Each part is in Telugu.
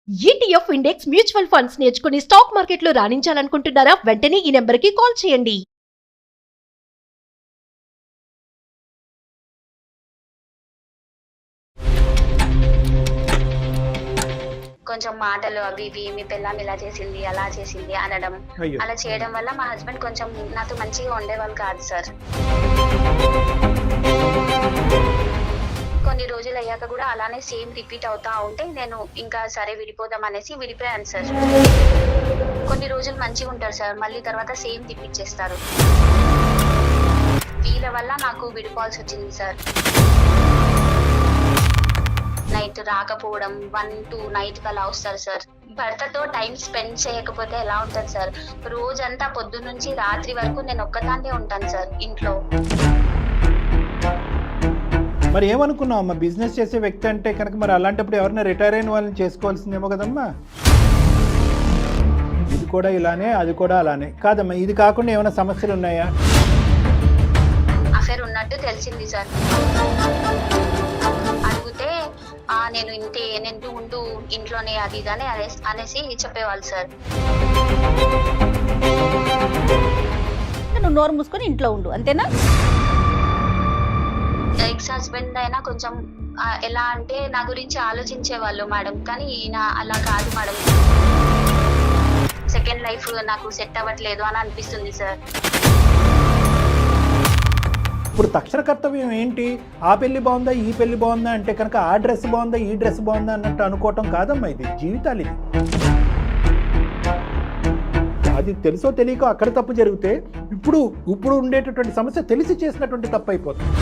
ETF ఇండెక్స్ మ్యూచువల్ ఫండ్స్ నేర్చుకుని స్టాక్ మార్కెట్లో రాణించాలనుకుంటున్నారా? వెంటనే ఈ నెంబర్కి కాల్ చేయండి. కొంచెం మాటలు అవి ఇవి మీ పెళ్ళాం ఇలా చేసింది అలా చేసింది అనడం, అయ్యో. అలా చేయడం వల్ల మా హస్బెండ్ కొంచెం నాతో మంచిగా ఉండేవాళ్ళు కాదు సార్. కొన్ని రోజులు అయ్యాక కూడా అలానే సేమ్ రిపీట్ అవుతా ఉంటే నేను ఇంకా సరే విడిపోదాం అనేసి విడిపోయాను సార్. కొన్ని రోజులు మంచిగా ఉంటారు సార్, మళ్ళీ తర్వాత సేమ్ తిప్పించేస్తారు. వీళ్ళ వల్ల నాకు విడిపోవాల్సి వచ్చింది సార్. నైట్ రాకపోవడం, 1-2 నైట్ అలా వస్తారు సార్. భర్తతో టైం స్పెండ్ చేయకపోతే ఎలా ఉంటుంది సార్? రోజంతా పొద్దు నుంచి రాత్రి వరకు నేను ఒక్కదాన్నే ఉంటాను సార్ ఇంట్లో. మరి ఏమనుకున్నావు అమ్మా, బిజినెస్ చేసే వ్యక్తి అంటే కనుక మరి అలాంటప్పుడు ఎవరైనా రిటైర్ అయిన వాళ్ళని చేసుకోవాల్సిందేమో కదమ్మా. ఇది కూడా ఇలానే, అది కూడా అలానే కాదమ్మా. ఇది కాకుండా ఏమైనా సమస్యలు ఉన్నాయా? అఫేర్ ఉన్నట్టు తెలిసింది సార్. అడిగితే నేను ఇంతే, నేను ఉంటూ ఇంట్లోనే అది ఇది అని అనేసి చెప్పేవాళ్ళు సార్. నువ్వు నోరు మూసుకొని ఇంట్లో ఉండు, అంతేనా? ఎక్స్ హస్బెండ్ అయినా కొంచెం ఎలా అంటే నా గురించి ఆలోచించేవాళ్ళు మేడం, కానీ ఈయన అలా కాదు మేడం. సెకండ్ లైఫ్ నాకు సెట్ అవ్వట్లేదు అని అనిపిస్తుంది సార్. ఇప్పుడు తక్షణ కర్తవ్యం ఏంటి? ఆ పెళ్లి బాగుందా, ఈ పెళ్లి బాగుందా అంటే కనుక ఆ డ్రెస్ బాగుందా, ఈ డ్రెస్ బాగుందా అన్నట్టు అనుకోవటం కాదమ్మా. ఇది జీవితాలు. ఇది అది తెలుసో తెలియకో అక్కడ తప్పు జరిగితే ఇప్పుడు ఉండేటటువంటి సమస్య తెలిసి చేసినటువంటి తప్పు అయిపోతుంది.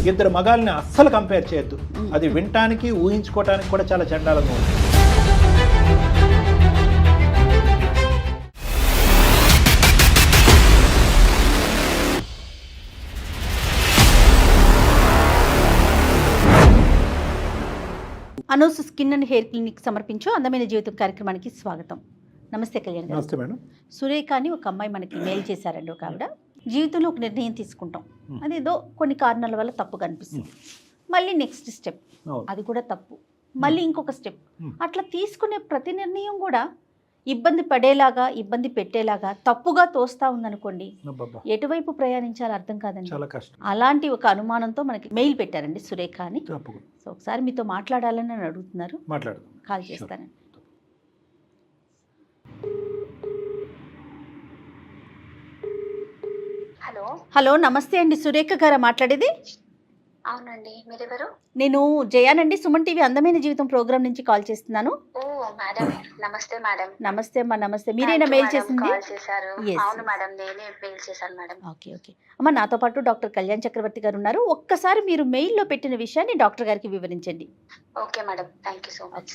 ఇద్దరు మగాల్ని అస్సలు కంపేర్ చేయొద్దు. అది వినటానికి ఊహించుకోవటానికి కూడా చాలా చండాలంగా ఉంది. Anoos skin and hair clinic సమర్పించు అందమైన జీవితం కార్యక్రమానికి స్వాగతం. నమస్తే కళ్యాణ్ గారు. నమస్తే మేడం. సురేఖ అని ఒక అమ్మాయి మనకి మెయిల్ చేశారండి. ఒక ఆవిడ, జీవితంలో ఒక నిర్ణయం తీసుకుంటాం, అదేదో కొన్ని కారణాల వల్ల తప్పుగా అనిపిస్తుంది. మళ్ళీ నెక్స్ట్ స్టెప్, అది కూడా తప్పు, మళ్ళీ ఇంకొక స్టెప్. అట్లా తీసుకునే ప్రతి నిర్ణయం కూడా ఇబ్బంది పడేలాగా, ఇబ్బంది పెట్టేలాగా, తప్పుగా తోస్తా ఉందనుకోండి, ఎటువైపు ప్రయాణించాలో అర్థం కాదండి. చాలా కష్టం. అలాంటి ఒక అనుమానంతో మనకి మెయిల్ పెట్టారండి సురేఖ అని. తప్పకుండా. సో ఒకసారి మీతో మాట్లాడాలని అని అడుగుతున్నారు, మాట్లాడదాం. కాల్ చేస్తానండి. హలో. హలో, నమస్తే అండి. సురేఖ గారా మాట్లాడేది? అవునండి, మీరెవరు? నేను జయానండి, సుమన్ టీవీ అందమైన జీవితం ప్రోగ్రామ్ నుంచి కాల్ చేస్తున్నాను. ఓ మేడం, నమస్తే మేడం. నమస్తే అమ్మా, నమస్తే. మీరేనా మెయిల్ చేసింది? కాల్ చేశారు. Yes. అవును మేడం, నేనే మెయిల్ చేశాను మేడం. ఓకే ఓకే అమ్మ, నాతో పాటు డాక్టర్ కళ్యాణ్ చక్రవర్తి గారు ఉన్నారు. ఒక్కసారి మీరు మెయిల్లో పెట్టిన విషయాన్ని డాక్టర్ గారికి వివరించండి. Okay madam, thank you so much.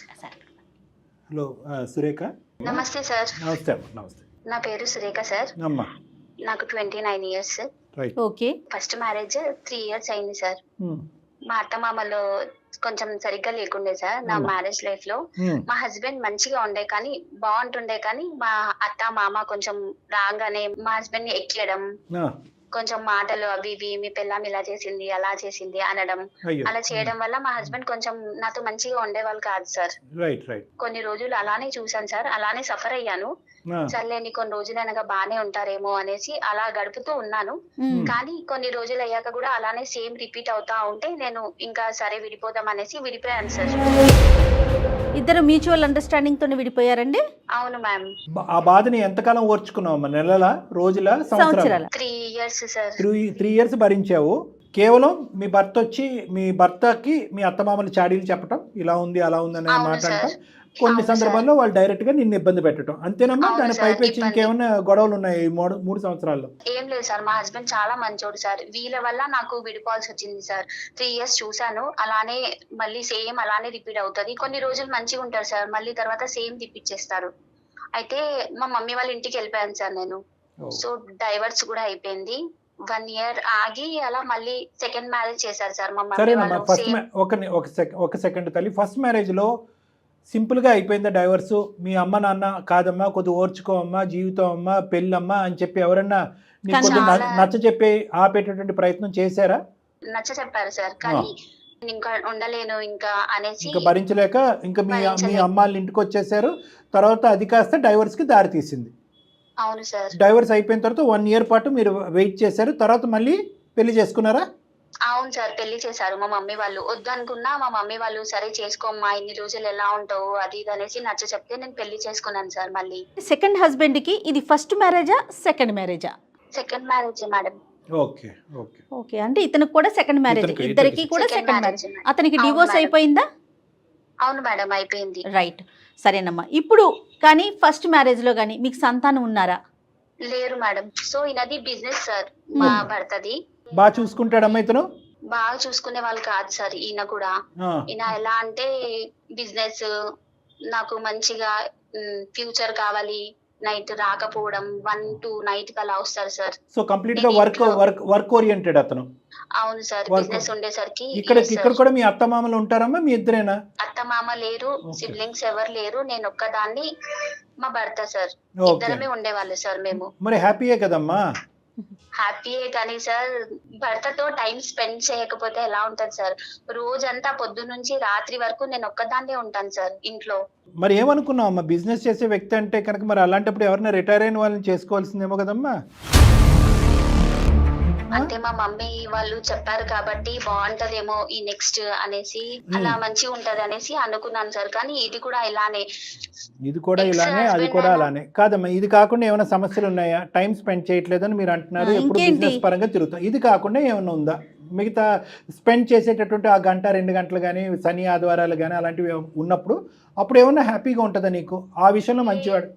Hello Surekha. నమస్తే సార్. నమస్తే అమ్మా. నమస్తే. నా పేరు సురేఖ సార్. అమ్మా. నాకు 29 years. Right. Okay. First marriage 3 years అయింది సార్. మా అత్త మామలు కొంచెం సరిగ్గా లేకుండే సార్ నా మ్యారేజ్ లైఫ్ లో. మా హస్బెండ్ మంచిగా ఉండే కానీ బాగుంటుండే, కానీ మా అత్త మామ కొంచెం రాగానే మా హస్బెండ్ ని ఎక్కియడం, కొంచెం మాటలు అవి ఇవి మీ పెళ్ళాం ఇలా చేసింది అలా చేసింది అనడం, అలా చేయడం వల్ల మా హస్బెండ్ కొంచెం నాతో మంచిగా ఉండేవాళ్ళు కాదు సార్. కొన్ని రోజులు అలానే చూసాను సార్, అలానే సఫర్ అయ్యాను. సర్లేని కొన్ని రోజులు అనగా బానే ఉంటారేమో అనేసి అలా గడుపుతూ ఉన్నాను. కానీ కొన్ని రోజులు అయ్యాక కూడా అలానే సేమ్ రిపీట్ అవుతా ఉంటే నేను ఇంకా సరే విడిపోదాం అనేసి విడిపోయాను సార్. ఇద్దరు మ్యూచువల్ అండర్స్టాండింగ్ తోనే విడిపోయారండి? అవును మ్యామ్. ఆ బాధని ఎంతకాలం ఓర్చుకున్నావు? నెలల, రోజుల, సంవత్సరాల? 3 ఇయర్స్ సార్. 3 ఇయర్స్ భరించావు. కేవలం మీ భర్త వచ్చి మీ భర్తకి మీ అత్తమామలు చాడీలు చెప్పటం, ఇలా ఉంది అలా ఉంది అనే మాట అంటాం. కొన్ని సందర్భాల్లో వాళ్ళు డైరెక్ట్ గా నిన్ను ఇబ్బంది పెట్టడం, అంతేనమ్మా? దాని పైపెచ్చి ఇంకేమైనా గొడవలు ఉన్నాయి 3 సంవత్సరాల్లో? ఏం లేదు సార్, మా హస్బెండ్ చాలా మంచోడు సార్. వీళ్ళ వల్ల నాకు విడిపోవాల్సి వచ్చింది సార్. 3 ఇయర్స్ చూసాను, అలానే మళ్ళీ సేమ్ అలానే రిపీట్ అవుతుంది. కొన్ని రోజులు మంచిగా ఉంటారు సార్, మళ్ళీ తర్వాత సేమ్ తిప్పించేస్తారు. అయితే మా మమ్మీ వాళ్ళ ఇంటికి వెళ్ళిపోయాను సార్ నేను. సో డైవర్స్ కూడా అయిపోయింది. 1 ఇయర్ ఆగి అలా మళ్ళీ సెకండ్ మ్యారేజ్ చేశారు సార్ మా మమ్మీ సరేనమ్మా. వాళ్ళు. ఒక సెకండ్ తల్లి, ఫస్ట్ మ్యారేజ్ లో సింపుల్ గా అయిపోయిందా డైవర్సు? మీ అమ్మ నాన్న కాదమ్మా, కొద్దిగా ఓర్చుకో అమ్మా, జీవితం అమ్మా, పెళ్ళమ్మా అని చెప్పి ఎవరన్నా నీకు కొద్దిగా నచ్చ చెప్పి ఆపేటటువంటి ప్రయత్నం చేశారా? నచ్చ చెప్పారు సార్, కానీ నేను ఇంకా ఉండలేను ఇంకా అనేసి. ఇంకా భరించలేక ఇంకా మీ భరించలేక. అమ్మాళ్ళ ఇంటికి వచ్చేసారు. తర్వాత అది కాస్త డైవర్స్కి దారి తీసింది. అవును సార్. డైవర్స్ అయిపోయిన తర్వాత 1 year పాటు మీరు వెయిట్ చేశారు. తర్వాత మళ్ళీ పెళ్లి చేసుకున్నారా? అవును సార్, పెళ్లి చేశారు. మా మమ్మీ వాళ్ళు వద్దు అనుకున్నా, మా మమ్మీ వాళ్ళు సరే చేసుకోమ్మా, ఇన్ని రోజులు ఎలా ఉంటావు అది ఇది అనేసి నచ్చ చెప్తే నేను పెళ్లి చేసుకున్నాను సార్. మళ్ళీ సెకండ్ హస్బెండ్కి ఇది ఫస్ట్ మ్యారేజా సెకండ్ మ్యారేజా? Second marriage madam. Okay okay. Okay, అంటే ఇతనికి కూడా సెకండ్ మ్యారేజ్, ఇద్దరికి ఇద్దరికి కూడా Second సెకండ్ marriage. మ్యారేజ్. అతనికి అవును డివోర్స్ మేడం. అయిపోయిందా? అవును మేడం, అయిపోయింది. రైట్, సరేనమ్మా. ఇప్పుడు కానీ ఫస్ట్ మ్యారేజ్లో కానీ మీకు సంతానం ఉన్నారా? లేరు మేడం. సో ఈయనది బిజినెస్ సార్, మా భర్తది. బాగా చూసుకుంటాడమ్మా ఇతను? బాగా చూసుకునే వాళ్ళు కాదు సార్ ఈయన కూడా. ఆ, ఈయన ఎలా అంటే బిజినెస్, నాకు మంచిగా ఫ్యూచర్ కావాలి, నైట్ రాకపోవడం, 1 to night కి అలా వస్తారు సార్. సో కంప్లీట్ గా వర్క్ ఓరియంటెడ్ అతను. అవును సార్, Work. బిజినెస్ ఉండేసరికి. ఇక్కడ yes ఇక్కడ sir. కూడా మీ అత్త మామలు ఉంటారమ్మా? మీ ఇద్దరేనా? అత్త మామ లేరు, Okay. సిబ్లింగ్స్ ఎవరు లేరు, నేను ఒక్కదాన్ని, మా భర్త సార్. ఓకే. ఇద్దరమే ఉండేవాళ్ళు సార్ మేము. మరి హ్యాపీయే కదమ్మా? హ్యాపీయే కానీ సార్, భర్తతో టైం స్పెండ్ చేయకపోతే ఎలా ఉంటది సార్? రోజంతా పొద్దు నుంచి రాత్రి వరకు నేను ఒక్కదాన్నే ఉంటాను సార్ ఇంట్లో. మరి ఏమనుకున్నావు అమ్మా? బిజినెస్ చేసే వ్యక్తి అంటే కనుక మరి అలాంటప్పుడు ఎవరైనా రిటైర్ అయిన వాళ్ళని చేసుకోవాల్సిందేమో కదమ్మా? అంటే మా మమ్మీ వాళ్ళు చెప్పారు కాబట్టి బాగుంటదేమో ఈ నెక్స్ట్ అనేసి, అలా మంచిగా ఉంటది అనేసి అనుకున్నాను సార్. కానీ ఇది కూడా ఇలానే. ఇది కూడా ఇలానే, అది కూడా అలానే కాదమ్మా. ఇది కాకుండా ఏమైనా సమస్యలు ఉన్నాయా? టైం స్పెండ్ చేయట్లేదని మీరు అంటున్నారు, ఎప్పుడు ఇంకేంటి? బిజినెస్ పరంగా తిరుగుతాం. ఇది కాకుండా ఏమైనా ఉందా? మిగతా స్పెండ్ చేసేటటువంటి ఆ 1-2 గంటలు కానీ, శని ఆదివారాలు కానీ అలాంటివి ఉన్నప్పుడు అప్పుడు ఏమన్నా హ్యాపీగా ఉంటుందా నీకు? ఆ విషయంలో మంచివాడు?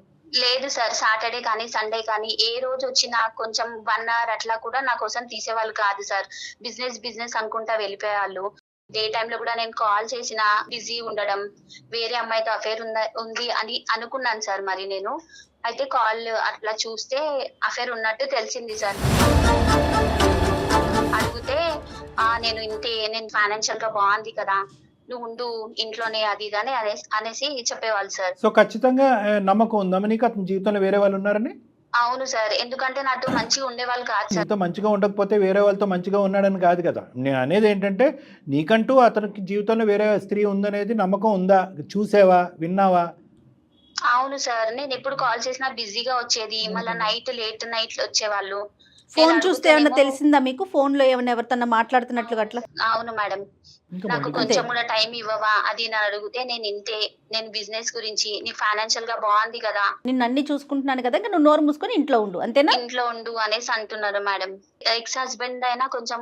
లేదు సార్, సాటర్డే కానీ సండే కానీ ఏ రోజు వచ్చినా కొంచెం 1 hour అట్లా కూడా నా కోసం తీసేవాళ్ళు కాదు సార్. బిజినెస్ అనుకుంటా వెళ్ళిపోయేవాళ్ళు. డే టైమ్ లో కూడా నేను కాల్ చేసినా బిజీ ఉండడం, వేరే అమ్మాయితో అఫేర్ ఉంది అని అనుకున్నాను సార్. మరి నేను అయితే కాల్ అట్లా చూస్తే అఫేర్ ఉన్నట్టు తెలిసింది సార్. అడిగితే నేను ఇంతే, నేను ఫైనాన్షియల్ గా బాగుంది కదా, నువ్వు ఉండు ఇంట్లోనే అది ఇది అని అనేసి చెప్పేవాళ్ళు సార్. సో ఖచ్చితంగా నమ్మకం ఉందమ్మా నీకు అతని జీవితంలో వేరే వాళ్ళు ఉన్నారని? అవును సార్, ఎందుకంటే నాతో మంచిగా ఉండేవాళ్ళు కాదు సార్. నీతో మంచిగా ఉండకపోతే వేరే వాళ్ళతో మంచిగా ఉన్నాడని కాదు కదా. నేను అనేది ఏంటంటే నీకంటూ అతనికి జీవితంలో వేరే స్త్రీ ఉందనేది నమ్మకం ఉందా? చూసావా, విన్నావా? అవును సార్, నేను ఎప్పుడు కాల్ చేసినా బిజీగా వచ్చేది, మళ్ళీ లేట్ నైట్ వచ్చేవాళ్ళు. ఫోన్ నేను చూస్తే ఏమన్నా అడుగుతేనేమో, తెలిసిందా మీకు? ఫోన్ లో ఏమైనా ఎవరితో మాట్లాడుతున్నట్లు అట్లా? అవును మేడం, ఇంకా నాకు మంచిగా కొంచెం కూడా టైం ఇవ్వవా అది అని అడిగితే నేను ఇంతే, నేను బిజినెస్ గురించి, నీ ఫైనాన్షియల్ గా బాగుంది కదా, నిన్ను అన్ని చూసుకుంటున్నాను కదా, ఇంకా నువ్వు నోరు మూసుకొని ఇంట్లో ఉండు, అంతేనా? ఇంట్లో ఉండు అనేసి అంటున్నారు మేడం. ఎక్స్ హస్బెండ్ అయినా కొంచెం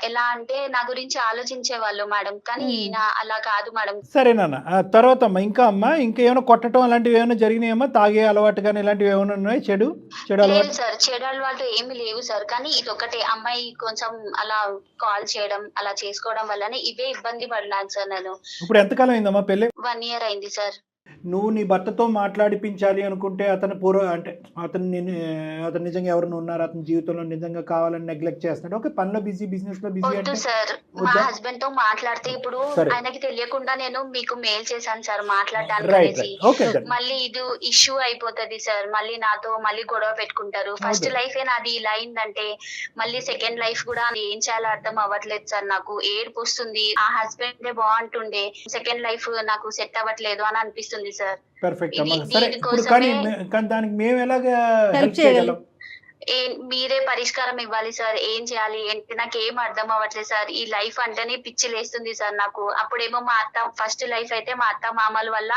ఎలా అంటే నా గురించి ఆలోచించే వాళ్ళు మేడం, కానీ ఈయన అలా కాదు మేడం. సరేనన్న. తర్వాత అమ్మా ఇంకా ఏమైనా కొట్టడం అలాంటివి ఏమైనా జరిగినాయమ్మా? తాగే అలవాటు కానీ ఇలాంటివి ఏమైనా ఉన్నాయి? చెడు అలవాటు? లేదు సార్, చెడు అలవాటు ఏమి లేవు సార్. కానీ ఇది ఒకటే, అమ్మాయి కొంచెం అలా కాల్ చేయడం అలా చేసుకోవడం వల్లనే ఇవే ఇబ్బంది పడినాను సార్ నేను. ఇప్పుడు ఎంతకాలం అయిందమ్మా పెళ్ళి? 1 year అయింది సార్. నువ్వు నీ భర్తతో మాట్లాడిపించాలి అనుకుంటే అతను అతను నిజంగా ఎవరైనా ఉన్నారు అతని జీవితంలో నిజంగా కావాలని నెగ్లెక్ట్ చేస్తున్నాడు? ఓకే, పనిలో బిజీ, బిజినెస్ లో బిజీ వద్దు అంటే సార్, మా వద్దా? హస్బెండ్ తో మాట్లాడితే ఇప్పుడు సరే. ఆయనకి తెలియకుండా నేను మీకు మెయిల్ చేశాను సార్ మాట్లాడడానికి రైట్ అనేసి. Right okay then. మళ్ళీ ఇది ఇష్యూ అయిపోతది సార్, మళ్ళీ నాతో మళ్ళీ గొడవ పెట్టుకుంటారు. First Okay. లైఫ్ నాది ఇలా అయిందంటే మళ్ళీ సెకండ్ లైఫ్ కూడా ఏం చేయాలో అర్థం అవ్వట్లేదు సార్. నాకు ఏడుపు వస్తుంది, ఆ హస్బెండ్ బాగుంటుండే, సెకండ్ లైఫ్ నాకు సెట్ అవ్వట్లేదు అని అనిపిస్తుంది సార్. పర్ఫెక్ట్ అమ్మా. ఇది సరే ఇప్పుడు కానీ దీనికోసమే- కానీ దానికి మేము ఎలాగా Help హెల్ప్ చేయగలం? మీరే పరిష్కారం ఇవ్వాలి సార్. ఏం చేయాలి ఏంటి నాకు ఏం అర్థం అవ్వట్లేదు సార్. ఈ లైఫ్ అంటేనే పిచ్చి లేస్తుంది సార్ నాకు. అప్పుడేమో మా అత్త ఫస్ట్ లైఫ్ అయితే మా అత్త మామల వల్ల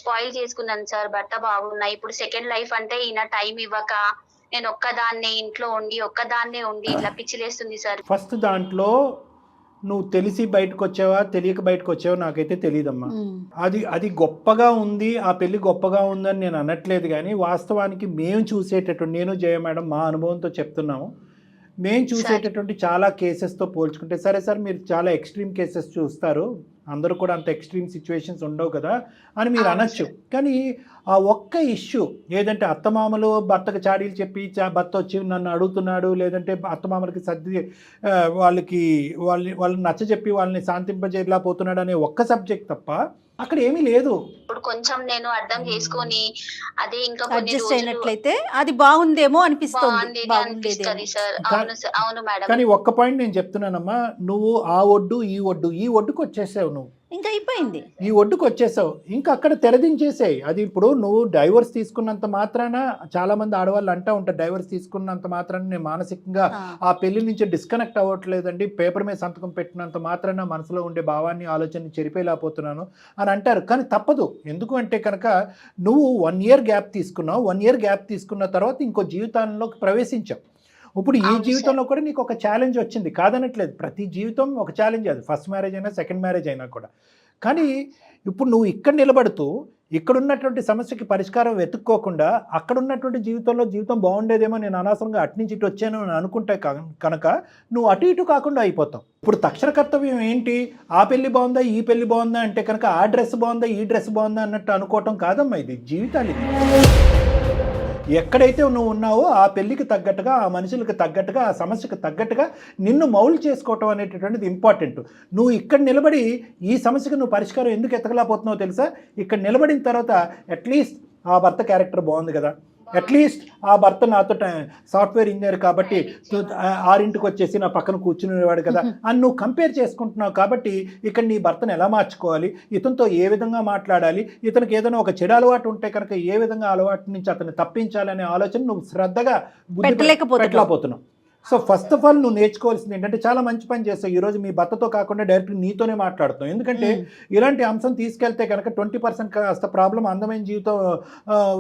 స్పాయిల్ చేసుకున్నాను సార్, భర్త బాగున్నా. ఇప్పుడు సెకండ్ లైఫ్ అంటే ఈయన టైం ఇవ్వక నేను ఒక్కదాన్నే ఇంట్లో ఒక్కదాన్నే ఉండి ఇట్లా పిచ్చి లేస్తుంది సార్. ఫస్ట్ దాంట్లో నువ్వు తెలిసి బయటకు వచ్చావా తెలియక బయటకు వచ్చావా నాకైతే తెలియదమ్మా. అది గొప్పగా ఉంది, ఆ పెళ్లి గొప్పగా ఉందని నేను అనట్లేదు. కానీ వాస్తవానికి మేము చూసేటటువంటి, నేను జయ మేడం మా అనుభవంతో చెప్తున్నాము, మేము చూసేటటువంటి చాలా కేసెస్తో పోల్చుకుంటే, సరే సార్ మీరు చాలా ఎక్స్ట్రీమ్ కేసెస్ చూస్తారు, అందరూ కూడా అంత ఎక్స్ట్రీమ్ సిచ్యువేషన్స్ ఉండవు కదా అని మీరు అనొచ్చు. కానీ ఆ ఒక్క ఇష్యూ ఏదంటే అత్తమామలు భర్తకు చాడీలు చెప్పి భర్త వచ్చి నన్ను అడుగుతున్నాడు, లేదంటే అత్తమామలకి సర్ది వాళ్ళని నచ్చజెప్పి వాళ్ళని శాంతింపజేలా పోతున్నాడు అనే ఒక్క సబ్జెక్ట్ తప్ప అక్కడ ఏమీ లేదు. ఇప్పుడు కొంచెం నేను అర్థం చేసుకొని అదే ఇంకా కొన్ని అడ్జస్ట్ రోజులు అయినట్లయితే అది బాగుందేమో అనిపిస్తుంది. బాగుండేది అనిపిస్తది సార్. అవును సార్, అవును మేడం. కానీ ఒక్క పాయింట్ నేను చెప్తున్నానమ్మా, నువ్వు ఆ ఒడ్డు ఈ ఒడ్డుకు వచ్చేసావు. నువ్వు ఇంకా అయిపోయింది. ఈ ఒడ్డుకు వచ్చేసావు, ఇంకా అక్కడ తెరదించేసాయి. అది ఇప్పుడు నువ్వు డైవర్స్ తీసుకున్నంత మాత్రాన, చాలా మంది ఆడవాళ్ళు అంటూ ఉంటారు, డైవర్స్ తీసుకున్నంత మాత్రాన నేను మానసికంగా ఆ పెళ్లి నుంచి డిస్కనెక్ట్ అవ్వట్లేదండి, పేపర్ మీద సంతకం పెట్టినంత మాత్రాన మనసులో ఉండే భావాన్ని ఆలోచనని చెరిపేయలేకపోతున్నాను అని అంటారు. కానీ తప్పదు. ఎందుకు అంటే కనుక నువ్వు 1 year గ్యాప్ తీసుకున్నావు. 1 year గ్యాప్ తీసుకున్న తర్వాత ఇంకో జీవితంలోకి ప్రవేశించావు. ఇప్పుడు ఈ జీవితంలో కూడా నీకు ఒక ఛాలెంజ్ వచ్చింది, కాదనట్లేదు. ప్రతి జీవితం ఒక ఛాలెంజ్, అది ఫస్ట్ మ్యారేజ్ అయినా సెకండ్ మ్యారేజ్ అయినా కూడా. కానీ ఇప్పుడు నువ్వు ఇక్కడ నిలబడుతూ ఇక్కడ ఉన్నటువంటి సమస్యకి పరిష్కారం వెతుక్కోకుండా అక్కడ ఉన్నటువంటి జీవితం బాగుండేదేమో, నేను అనవసరంగా అటు నుంచి ఇటు వచ్చాను అని అనుకుంటే కనుక నువ్వు అటు ఇటు కాకుండా అయిపోతావు. ఇప్పుడు తక్షణ కర్తవ్యం ఏంటి? ఆ పెళ్లి బాగుందా, ఈ పెళ్లి బాగుందా అంటే కనుక ఆ డ్రెస్ బాగుందా, ఈ డ్రెస్ బాగుందా అన్నట్టు అనుకోవటం కాదమ్మా. ఇది జీవితాలు. ఇది ఎక్కడైతే నువ్వు ఉన్నావో ఆ పెళ్లికి తగ్గట్టుగా, ఆ మనుషులకు తగ్గట్టుగా, ఆ సమస్యకు తగ్గట్టుగా నిన్ను మౌల్డ్ చేసుకోవటం అనేటటువంటిది ఇంపార్టెంట్. నువ్వు ఇక్కడ నిలబడి ఈ సమస్యకు నువ్వు పరిష్కారం ఎందుకు ఎతకలేకపోతున్నావో తెలుసా? ఇక్కడ నిలబడిన తర్వాత అట్లీస్ట్ ఆ భర్త క్యారెక్టర్ బాగుంది కదా, అట్లీస్ట్ ఆ భర్త నాతో సాఫ్ట్వేర్ ఇంజనీర్ కాబట్టి 6 వచ్చేసి నా పక్కన కూర్చునేవాడు కదా అని నువ్వు కంపేర్ చేసుకుంటున్నావు. కాబట్టి ఇక్కడ నీ భర్తను ఎలా మార్చుకోవాలి, ఇతనితో ఏ విధంగా మాట్లాడాలి, ఇతనికి ఏదైనా ఒక చెడు అలవాటు ఉంటే కనుక ఏ విధంగా అలవాటు నుంచి అతన్ని తప్పించాలనే ఆలోచన నువ్వు శ్రద్ధగా పెట్టలేకపోతున్నావు. సో ఫస్ట్ ఆఫ్ ఆల్ నువ్వు నేర్చుకోవాల్సింది ఏంటంటే, చాలా మంచి పని చేస్తావు ఈరోజు మీ భర్తతో కాకుండా డైరెక్ట్ నీతోనే మాట్లాడుతావు. ఎందుకంటే ఇలాంటి అంశం తీసుకెళ్తే కనుక 20% కాస్త ప్రాబ్లం అందమైన జీవితం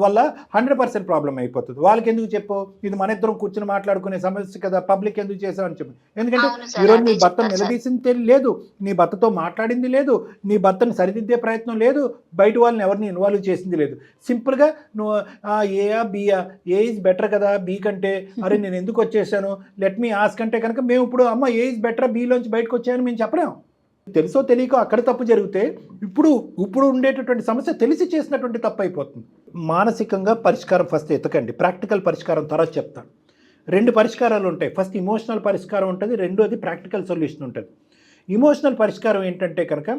వల్ల 100% ప్రాబ్లం అయిపోతుంది. వాళ్ళకి ఎందుకు చెప్పు, ఇది మన ఇద్దరం కూర్చొని మాట్లాడుకునే సమస్య కదా, పబ్లిక్ ఎందుకు చేసావు అని చెప్పి. ఎందుకంటే ఈరోజు నీ భర్త నిలదీసింది లేదు, నీ భర్తతో మాట్లాడింది లేదు, నీ భర్తను సరిదిద్దే ప్రయత్నం లేదు, బయట వాళ్ళని ఎవరిని ఇన్వాల్వ్ చేసింది లేదు. సింపుల్గా నువ్వు ఏయా బియా, ఏ ఈజ్ బెటర్ కదా బీ కంటే, అరే నేను ఎందుకు వచ్చేసాను లెట్ మీ ఆస్క్ అంటే కనుక మేము ఇప్పుడు అమ్మ ఏ ఈజ్ బెటర్ బీలోంచి బయటకు వచ్చాయని మేము చెప్పలేము. తెలుసో తెలియకో అక్కడ తప్పు జరిగితే ఇప్పుడు ఉండేటటువంటి సమస్య తెలిసి చేసినటువంటి తప్పు అయిపోతుంది. మానసికంగా పరిష్కారం ఫస్ట్ ఎతకండి, ప్రాక్టికల్ పరిష్కారం తర్వాత చెప్తాను. 2 పరిష్కారాలు ఉంటాయి. ఫస్ట్ ఇమోషనల్ పరిష్కారం ఉంటుంది, రెండోది ప్రాక్టికల్ సొల్యూషన్ ఉంటుంది. ఇమోషనల్ పరిష్కారం ఏంటంటే కనుక,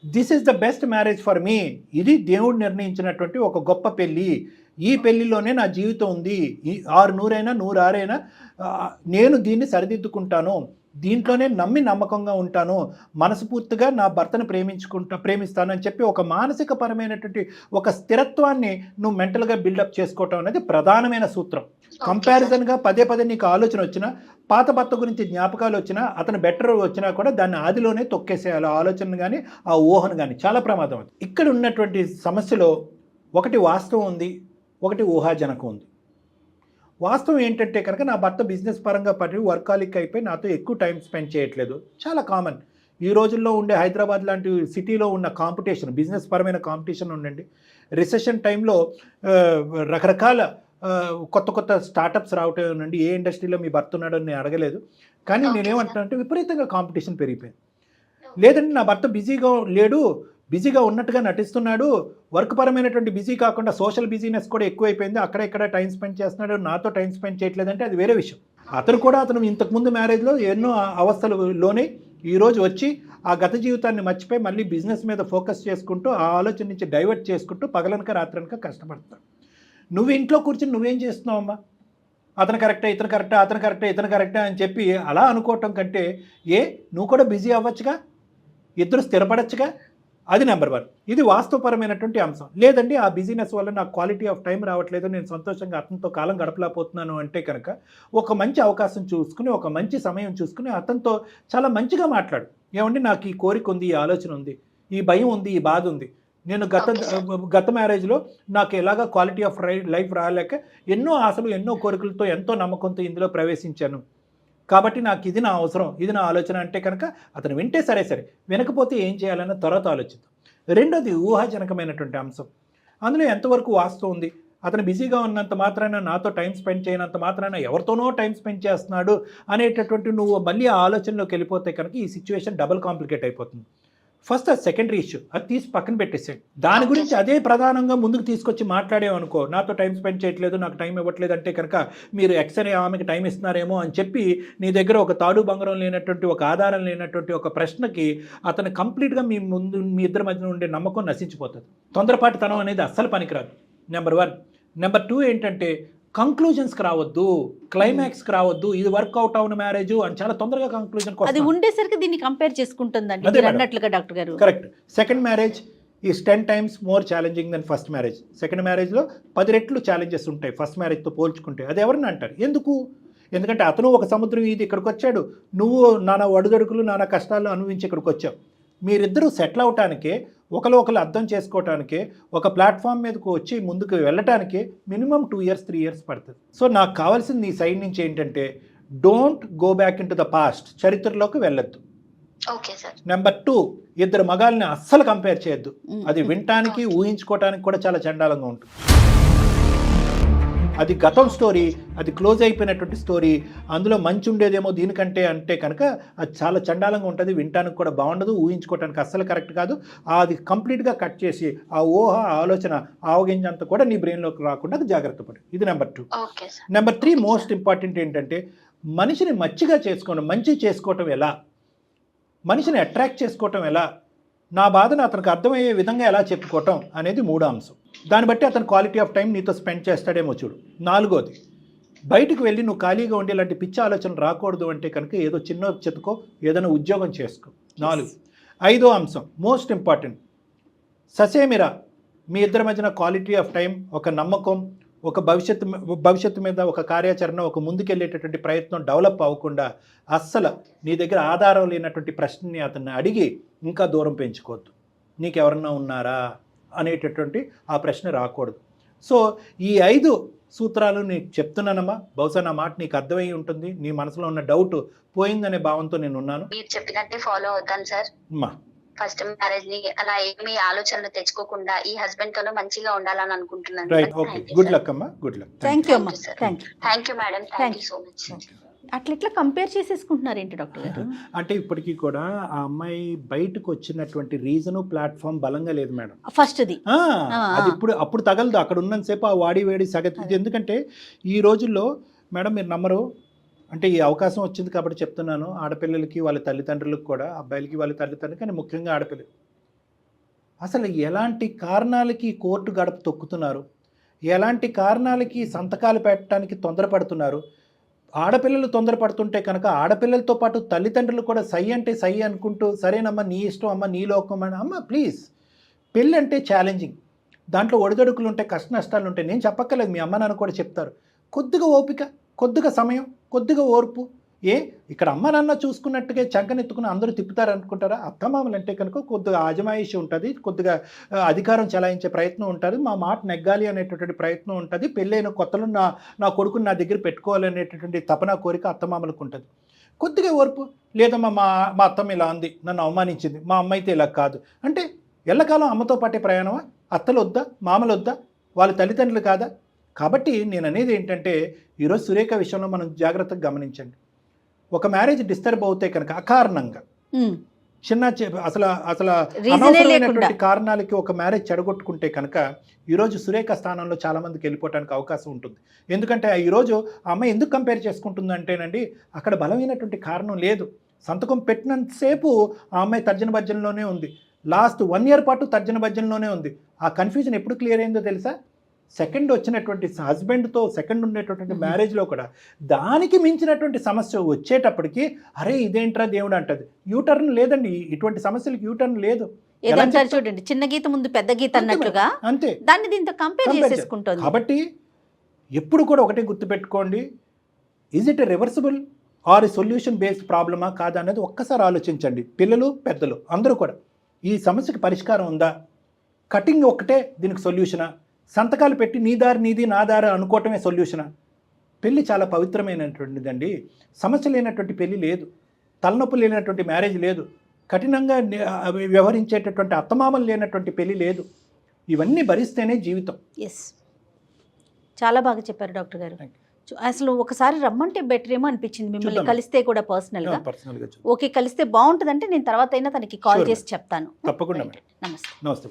this is the best marriage for me, ఇది దేవుడు నిర్ణయించినటువంటి ఒక గొప్ప పెళ్ళి, ఈ పెళ్లిలోనే నా జీవితం ఉంది, 600 అయినా 106 అయినా నేను దీన్ని సరిదిద్దుకుంటాను, దీంట్లోనే నమ్మకంగా ఉంటాను, మనస్ఫూర్తిగా నా భర్తను ప్రేమిస్తాను అని చెప్పి ఒక మానసిక పరమైనటువంటి ఒక స్థిరత్వాన్ని నువ్వు మెంటల్గా బిల్డప్ చేసుకోవటం అనేది ప్రధానమైన సూత్రం. కంపారిజన్గా పదే నీకు ఆలోచన వచ్చినా, పాత భర్త గురించి జ్ఞాపకాలు వచ్చినా, అతను బెటర్ వచ్చినా కూడా దాన్ని ఆదిలోనే తొక్కేసేయాలి. ఆలోచన కానీ ఆ ఊహను కానీ చాలా ప్రమాదం అది. ఇక్కడ ఉన్నటువంటి సమస్యలో ఒకటి వాస్తవం ఉంది, ఒకటి ఊహాజనకం ఉంది. వాస్తవం ఏంటంటే కనుక, నా భర్త బిజినెస్ పరంగా వర్కాలిక్ అయిపోయి నాతో ఎక్కువ టైం స్పెండ్ చేయట్లేదు. చాలా కామన్. ఈ రోజుల్లో ఉండే హైదరాబాద్ లాంటి సిటీలో ఉన్న కాంపిటీషన్, బిజినెస్ పరమైన కాంపిటీషన్ ఉండండి. రిసెషన్ టైంలో రకరకాల కొత్త స్టార్టప్స్ రావటం ఉండండి. ఏ ఇండస్ట్రీలో మీ భర్త ఉన్నాడో నేను అడగలేదు, కానీ నేనేమంటున్నానంటే విపరీతంగా కాంపిటీషన్ పెరిగిపోయింది. లేదంటే నా భర్త బిజీగా ఉన్నట్టుగా నటిస్తున్నాడు, వర్క్ పరమైనటువంటి బిజీ కాకుండా సోషల్ బిజీనెస్ కూడా ఎక్కువైపోయింది, అక్కడ టైం స్పెండ్ చేస్తున్నాడు, నాతో టైం స్పెండ్ చేయట్లేదంటే అది వేరే విషయం. అతను ఇంతకుముందు మ్యారేజ్లో ఎన్నో అవస్థలలోనే ఈరోజు వచ్చి ఆ గత జీవితాన్ని మర్చిపోయి మళ్ళీ బిజినెస్ మీద ఫోకస్ చేసుకుంటూ, ఆ ఆలోచన నుంచి డైవర్ట్ చేసుకుంటూ పగలనక రాత్రనక కష్టపడతాడు. నువ్వు ఇంట్లో కూర్చొని నువ్వేం చేస్తున్నావమ్మా? అతను కరెక్టే, ఇతను కరెక్టే అని చెప్పి అలా అనుకోవటం కంటే, నువ్వు కూడా బిజీ అవ్వచ్చుగా, ఇద్దరు స్థిరపడచ్చుగా. అది నెంబర్ 1. ఇది వాస్తవపరమైనటువంటి అంశం. లేదండి ఆ బిజినెస్ వల్ల నాకు క్వాలిటీ ఆఫ్ టైం రావట్లేదు, నేను సంతోషంగా అతనితో కాలం గడపలేకపోతున్నాను అంటే కనుక, ఒక మంచి అవకాశం చూసుకుని, ఒక మంచి సమయం చూసుకుని అతనితో చాలా మంచిగా మాట్లాడు. ఏమండి నాకు ఈ కోరిక ఉంది, ఈ ఆలోచన ఉంది, ఈ భయం ఉంది, ఈ బాధ ఉంది, నేను గత మ్యారేజ్లో నాకు ఎలాగా క్వాలిటీ ఆఫ్ లైఫ్ రాలేక ఎన్నో ఆశలు, ఎన్నో కోరికలతో, ఎంతో నమ్మకంతో ఇందులో ప్రవేశించాను, కాబట్టి నాకు ఇది నా అవసరం, ఇది నా ఆలోచన అంటే కనుక అతను వింటే సరే, వినకపోతే ఏం చేయాలన్న తర్వాత ఆలోచిద్దాం. రెండోది ఊహాజనకమైనటువంటి అంశం. అందులో ఎంతవరకు వాస్తవం ఉంది? అతను బిజీగా ఉన్నంత మాత్రాన, నాతో టైం స్పెండ్ చేయనంత మాత్రాన ఎవరితోనో టైం స్పెండ్ చేస్తున్నాడు అనేటటువంటి నువ్వు మళ్ళీ ఆ ఆలోచనలోకి వెళ్ళిపోతే కనుక ఈ సిచ్యువేషన్ డబుల్ కాంప్లికేట్ అయిపోతుంది. ఫస్ట్ అది సెకండరీ ఇష్యూ, అది తీసి పక్కన పెట్టేసేయండి. దాని గురించి అదే ప్రధానంగా ముందుకు తీసుకొచ్చి మాట్లాడేమనుకో, నాతో టైం స్పెండ్ చేయట్లేదు, నాకు టైం ఇవ్వట్లేదు అంటే కనుక మీరు ఎక్స్ అనే ఆమెకి టైం ఇస్తున్నారేమో అని చెప్పి నీ దగ్గర ఒక తాడు బంగారం లేనటువంటి, ఒక ఆధారం లేనటువంటి ఒక ప్రశ్నకి అతను కంప్లీట్గా మీ ఇద్దరి మధ్యన ఉండే నమ్మకం నశించిపోతుంది. తొందరపాటుతనం అనేది అస్సలు పనికిరాదు, నెంబర్ 1. నెంబర్ 2 ఏంటంటే కంక్లూజన్స్కి రావద్దు, క్లైమాక్స్కి రావద్దు, ఇది వర్కౌట్ అవున మ్యారేజ్ అని చాలా తొందరగా కంక్లూజన్. అది ఉండేసరికి దీన్ని కంపేర్ చేసుకుంటుందండి మీరు అన్నట్లుగా డాక్టర్ గారు. Correct. Second marriage is 10 times more challenging than first marriage. Second మ్యారేజ్లో 10 రెట్లు ఛాలెంజెస్ ఉంటాయి ఫస్ట్ మ్యారేజ్తో పోల్చుకుంటే. అది ఎవరిని అంటారు? ఎందుకు? ఎందుకంటే అతను ఒక సముద్రం ఇది ఇక్కడికి వచ్చాడు, నువ్వు నానా ఒడిదొడుకులు నానా కష్టాలు అనుభవించి ఇక్కడికి వచ్చావు. మీరిద్దరూ సెటిల్ అవటానికే, ఒకరు అర్థం చేసుకోవటానికే, ఒక ప్లాట్ఫామ్ మీదకు వచ్చి ముందుకు వెళ్ళటానికే మినిమం 2 years 3 years పడుతుంది. సో నాకు కావాల్సింది నీ సైడ్ నుంచి ఏంటంటే don't go back into the past, చరిత్రలోకి వెళ్ళొద్దు. Okay sir. నెంబర్ 2, ఇద్దరు మగాల్ని అస్సలు కంపేర్ చేయొద్దు. అది వినటానికి ఊహించుకోవటానికి కూడా చాలా చండాలంగా ఉంటుంది. అది గతం స్టోరీ, అది క్లోజ్ అయిపోయినటువంటి స్టోరీ. అందులో మంచి ఉండేదేమో దీనికంటే అంటే కనుక అది చాలా చండాలంగా ఉంటుంది, వినటానికి కూడా బాగుండదు, ఊహించుకోవటానికి అస్సలు కరెక్ట్ కాదు. అది కంప్లీట్గా కట్ చేసి ఆ ఊహ ఆలోచన ఆవగింజంతా కూడా నీ బ్రెయిన్లోకి రాకుండా జాగ్రత్త పడు. ఇది నెంబర్ 2. నెంబర్ 3 మోస్ట్ ఇంపార్టెంట్ ఏంటంటే మనిషిని మంచిగా చేసుకోవడం, మంచి చేసుకోవటం ఎలా, మనిషిని అట్రాక్ట్ చేసుకోవటం ఎలా, నా బాధను అతనికి అర్థమయ్యే విధంగా ఎలా చెప్పుకోవటం అనేది 3వ అంశం. దాన్ని బట్టి అతను క్వాలిటీ ఆఫ్ టైం నీతో స్పెండ్ చేస్తాడేమో చూడు. 4వది, బయటకు వెళ్ళి నువ్వు ఖాళీగా ఉండి ఇలాంటి పిచ్చి ఆలోచనలు రాకూడదు అంటే కనుక ఏదో చిన్న చెతుకో, ఏదైనా ఉద్యోగం చేసుకో. 4. 5వ అంశం మోస్ట్ ఇంపార్టెంట్, ససేమిరా మీ ఇద్దరి మధ్యన క్వాలిటీ ఆఫ్ టైం, ఒక నమ్మకం, ఒక భవిష్యత్తు మీద ఒక కార్యాచరణ, ఒక ముందుకెళ్ళేటటువంటి ప్రయత్నం డెవలప్ అవ్వకుండా అస్సలు నీ దగ్గర ఆధారం లేనటువంటి ప్రశ్నని అతన్ని అడిగి ఇంకా దూరం పెంచుకోవద్దు. నీకెవరన్నా ఉన్నారా అనేటటువంటి ఆ ప్రశ్న రాకూడదు. సో ఈ 5 సూత్రాలు నీకు చెప్తున్నానమ్మా. బహుశా నా మాట నీకు అర్థమై ఉంటుంది, నీ మనసులో ఉన్న డౌట్ పోయిందనే భావంతో నేను ఉన్నాను. మీరు చెప్పినట్టే ఫాలో అవుతాను సార్. ఫస్ట్ మ్యారేజ్ ని అలా ఏమి ఆలోచనలు తెచ్చుకోకుండా ఈ హస్బెండ్ తోనే మంచిగా ఉండాలని అనుకుంటున్నాను. రైట్, ఓకే, గుడ్ లక్ అమ్మా, గుడ్ లక్. థ్యాంక్ యూ అమ్మా. Thank you madam, thank you so much. అట్లా కంపేర్ చేసేసుకుంటున్నారు ఏంటి డాక్టర్ గారు? అంటే ఇప్పటికీ కూడా ఆ అమ్మాయి బయటకు వచ్చినటువంటి రీజను ప్లాట్ఫామ్ బలంగా లేదు మేడం. ఫస్ట్ది అది అప్పుడు తగలదు, అక్కడ ఉన్నంతసేపు ఆ వాడి వేడి సగతి. ఎందుకంటే ఈ రోజుల్లో మేడం మీరు నమ్మరు, అంటే ఈ అవకాశం వచ్చింది కాబట్టి చెప్తున్నాను, ఆడపిల్లలకి వాళ్ళ తల్లిదండ్రులకు కూడా, అబ్బాయిలకి వాళ్ళ తల్లిదండ్రులకి, కానీ ముఖ్యంగా ఆడపిల్లలు అసలు ఎలాంటి కారణాలకి కోర్టు గడప తొక్కుతున్నారు, ఎలాంటి కారణాలకి సంతకాలు పెట్టడానికి తొందరపడుతున్నారు. ఆడపిల్లలు తొందరపడుతుంటే కనుక ఆడపిల్లలతో పాటు తల్లిదండ్రులు కూడా సై అంటే సై అనుకుంటూ, సరేనమ్మా నీ ఇష్టం అమ్మ, నీ లోకం అని. అమ్మ ప్లీజ్, పెళ్ళి అంటే ఛాలెంజింగ్, దాంట్లో ఒడిదొడుకులు ఉంటాయి, కష్ట నష్టాలు ఉంటాయి. నేను చెప్పక్కర్లేదు, మీ అమ్మ నాన్న కూడా చెప్తారు. కొద్దిగా ఓపిక, కొద్దిగా సమయం, కొద్దిగా ఓర్పు. ఇక్కడ అమ్మ నాన్న చూసుకున్నట్టుగా చంకనెత్తుకుని అందరూ తిప్పుతారు అనుకుంటారా? అత్తమామలు అంటే కనుక కొద్దిగా ఆజమాయిషి ఉంటుంది, కొద్దిగా అధికారం చెలాయించే ప్రయత్నం ఉంటుంది, మా మాట నెగ్గాలి అనేటటువంటి ప్రయత్నం ఉంటుంది. పెళ్ళైన కొత్తలో నా కొడుకుని నా దగ్గర పెట్టుకోవాలనేటటువంటి తపన కోరిక అత్తమామలకు ఉంటుంది. కొద్దిగా ఓర్పు. లేదమ్మా మా అత్తమ్మ ఇలా అంది, నన్ను అవమానించింది, మా అమ్మ అయితే ఇలా కాదు అంటే ఎల్లకాలం అమ్మతో పాటే ప్రయాణమా? అత్తలు వద్దా, మామలు వద్దా, వాళ్ళ తల్లిదండ్రులు కాదా? కాబట్టి నేను అనేది ఏంటంటే ఈరోజు సురేఖ విషయంలో మనం జాగ్రత్తగా గమనించండి. ఒక మ్యారేజ్ డిస్టర్బ్ అవుతే కనుక అకారణంగా చిన్న అసలు అనవసరమైనటువంటి కారణాలకి ఒక మ్యారేజ్ చెడగొట్టుకుంటే కనుక ఈరోజు సురేఖ స్థానంలో చాలామందికి వెళ్ళిపోవడానికి అవకాశం ఉంటుంది. ఎందుకంటే ఈరోజు ఆ అమ్మాయి ఎందుకు కంపేర్ చేసుకుంటుంది అంటేనండి, అక్కడ బలమైనటువంటి కారణం లేదు. సంతకం పెట్టినంతసేపు ఆ అమ్మాయి తర్జన భర్జనలోనే ఉంది. లాస్ట్ 1 year పాటు తర్జన భర్జనలోనే ఉంది. ఆ కన్ఫ్యూజన్ ఎప్పుడు క్లియర్ అయిందో తెలుసా? సెకండ్ వచ్చినటువంటి హస్బెండ్తో సెకండ్ ఉండేటటువంటి మ్యారేజ్లో కూడా దానికి మించినటువంటి సమస్య వచ్చేటప్పటికి అరే ఇదేంట్రా దేవుడు అంటది. యూటర్న్ లేదండి, ఇటువంటి సమస్యలకు యూటర్న్ లేదు. చూడండి, చిన్న గీత ముందు పెద్ద గీత అన్నట్లుగా అంతే, దాన్ని దీంతో కంపేర్ చేసేసుకుంటుంది. కాబట్టి ఎప్పుడు కూడా ఒకటే గుర్తుపెట్టుకోండి, is it a reversible or solution based ప్రాబ్లమా కాదా అనేది ఒక్కసారి ఆలోచించండి. పిల్లలు పెద్దలు అందరూ కూడా ఈ సమస్యకి పరిష్కారం ఉందా, కటింగ్ ఒక్కటే దీనికి సొల్యూషనా, సంతకాలు పెట్టి నీ దారి నీది నా దారి అనుకోవటమే సొల్యూషనా? పెళ్ళి చాలా పవిత్రమైనటువంటిదండి. సమస్య లేనటువంటి పెళ్ళి లేదు, తలనొప్పి లేనటువంటి మ్యారేజ్ లేదు, కఠినంగా వ్యవహరించేటటువంటి అత్తమామలు లేనటువంటి పెళ్ళి లేదు. ఇవన్నీ భరిస్తేనే జీవితం. ఎస్, చాలా బాగా చెప్పారు డాక్టర్ గారు. అసలు ఒకసారి రమ్మంటే బెటర్ ఏమో అనిపించింది మిమ్మల్ని చూద్దాం. కలిస్తే కూడా పర్సనల్గా. పర్సనల్గా ఓకే కలిస్తే బాగుంటుందంటే నేను తర్వాత అయినా తనకి కాల్ Sure, చేసి చెప్తాను. తప్పకుండా Right. నమస్తే. నమస్తే